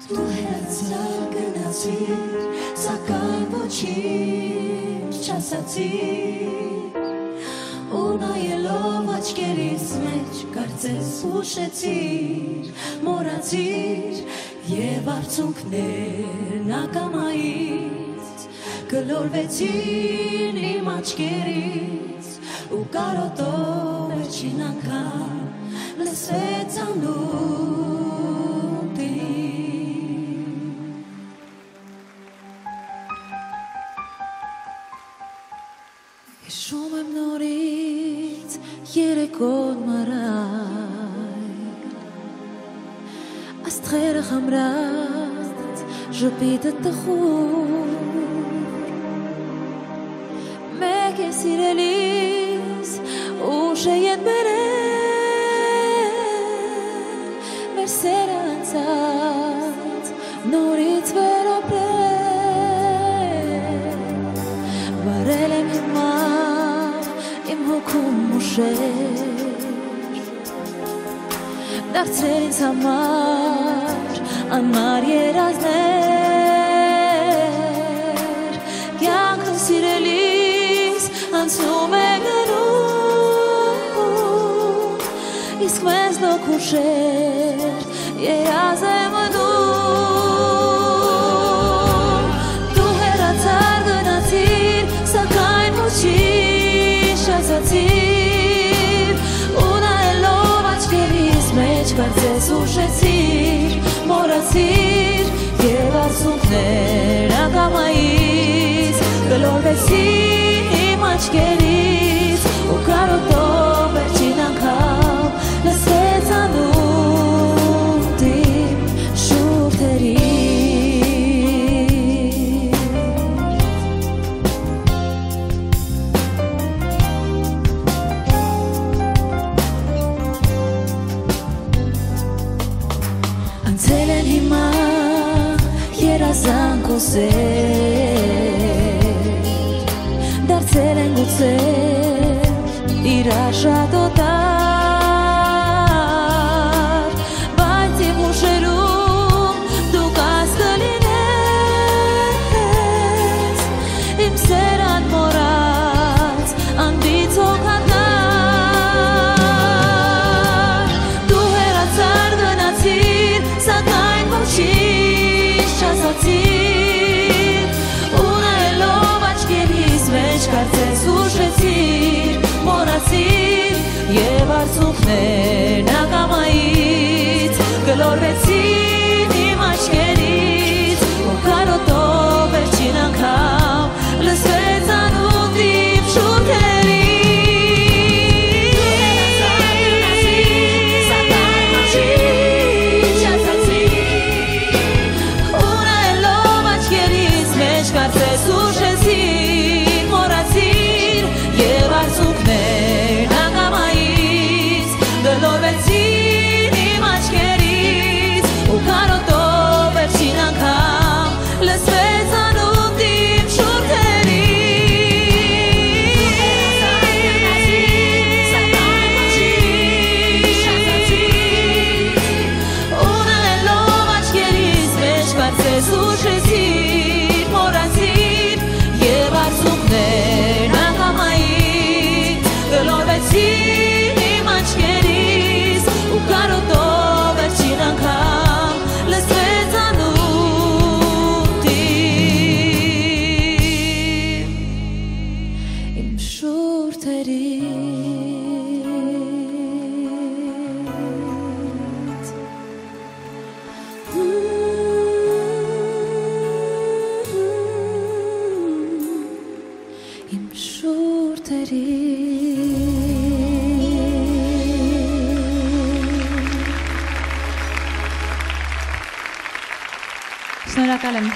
Դու հեռացար գնացիր, սակայն ոչինչ չասացիր, ու նայելով աչքերիս մեջ կարծես հուշեցիր, մոռացիր և արցունքներն ակամայից գլորվեցին իմ աչքերից ու կարոտով վերջին անգամ լսվեց անուտին Հիշում եմ նորից երեկոն մարայլ Աստղերը խմրած ժպիտը տխուր Մեկ է սիրելիս ուշ է ետ բերել Մեր սերը անցած նորից վերապրել Վարել եմ հիմա իմ հոգում ուշեր Դարձրել ինձ համար անմար երազներ Կյանքն սիրելիս անցնում է գնում Իսկ մեզ լոք ուշեր երազ է մնում Դու հեռացար գնացիր սակայն ոչինչ չասացիր ու նայելով աչքերիս մեջ կարծես ուշեցիր մոռացիր և արցունքներ ակամայից գլորվեցին իմ աչքերից ու կարոտով վերջին անգամ լսեց անուտին շուրթերին Անցել են հիմա երազանք ուսեր Դարձել են գուցե իրար շատ օտար Բայց իմ ուշերում դու կաս կլինես Իմ սեր անմոռաց անբիծ հոգատար Դու հեռացար գնացիր սակայն ոչինչ չասացիր ու նայելով աչքերիս մեջ կարծես ուշեցիր մոռացիր և արցունքներն ակամայից գլորվեցին իմ աչքերից ու կարոտով վերջին անգամ լսվեց անուտին շուրթերին Կարծես ուշեցիր, մոռացիր և արցունքներն ակամայից գլորվեցին իմ աչքերից ու կարոտով վերջին անգամ լսվեց անուտին շուրթերին ու նայելով աչքերիս մեջ կարծես ուշեցիր մոռացիր և արցունքներն ակամայից գլորվեցին իմ աչքերից ու կարոտով վերջին անգամ լսվեց անուտին իմ շուրթերից Իմ շուրթերից Շնորհակալ եմ